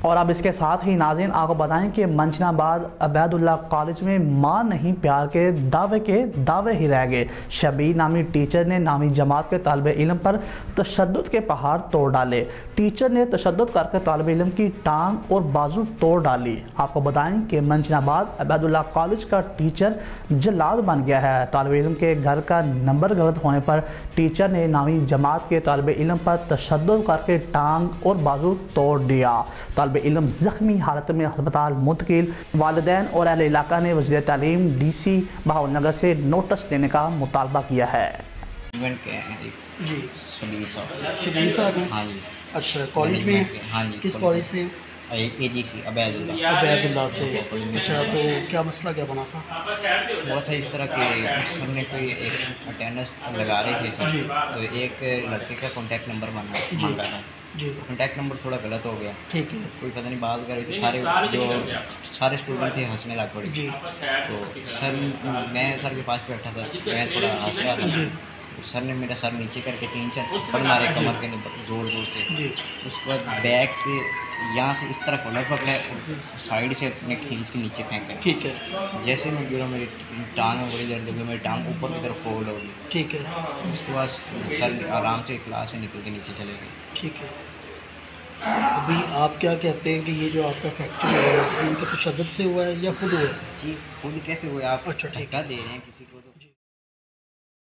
और अब इसके साथ ही नाज़रीन आपको बताएं कि मंजनाबाद अबैदुल्लाह कॉलेज में मां नहीं प्यार के दावे ही रह गए। शबीर नामी टीचर ने नामी जमात के तालिब इल्म पर तशद्दुद के पहाड़ तोड़ डाले। टीचर ने तशद्दुद करके तालिब इल्म की टांग और बाजू तोड़ डाली। आपको बताएं कि मंजनाबाद अबैदुल्लाह कॉलेज का टीचर जल्लाद बन गया है। तालिब इल्म के घर का नंबर गलत होने पर टीचर ने नामी जमात के तालिब इल्म पर तशद्दुद करके टांग और बाजू तोड़ दिया। तालिब इल्म जख्मी हालत में अस्पताल मुंतकिल। वालिदैन और अहले इलाका ने वज़ीर तालीम DC बहावलनगर से नोटिस लेने का मुतालबा किया है। जी शबीर साहब हैं। हाँ जी। अच्छा, कॉलेज में? हाँ जी। किस कॉलेज से? AGC अबैदुल्लाह से। अच्छा, तो क्या मसला क्या बना था? हुआ था इस तरह के सर ने कोई एक अटेंडेंस लगा रहे थे सर, तो एक लड़के का कॉन्टैक्ट नंबर मांगा था जी। कॉन्टैक्ट नंबर थोड़ा गलत हो गया। ठीक है। कोई पता नहीं बात कर रही थी, सारे स्टूडेंट थे हंसने लग पड़े। जी। तो सर मैं सर के पास बैठा था, मैं थोड़ा हंस रहा था। जी। सर ने मेरा सर नीचे करके 3-4 थप्पड़ मारे कमर के ज़ोर से। जी। उसके बाद बैक से यहाँ से इस तरह कॉलर पकड़ा, साइड से अपने खींच के नीचे फेंका। ठीक है। जैसे मैं गिरा मेरी टांग में बड़ी दर्द हो गई, मेरी टांग ऊपर की तरफ फोल्ड हो गई। ठीक है। उसके बाद सर आराम से क्लास से निकल के नीचे चले गए। ठीक है। अभी आप क्या कहते हैं कि ये जो आपका फ्रैक्चर हुआ है इनके तशद्दुद से हुआ है या खुद हुआ है? जी खुद कैसे हुए आप? अच्छा, ठीक धक्का दे रहे हैं किसी को तो।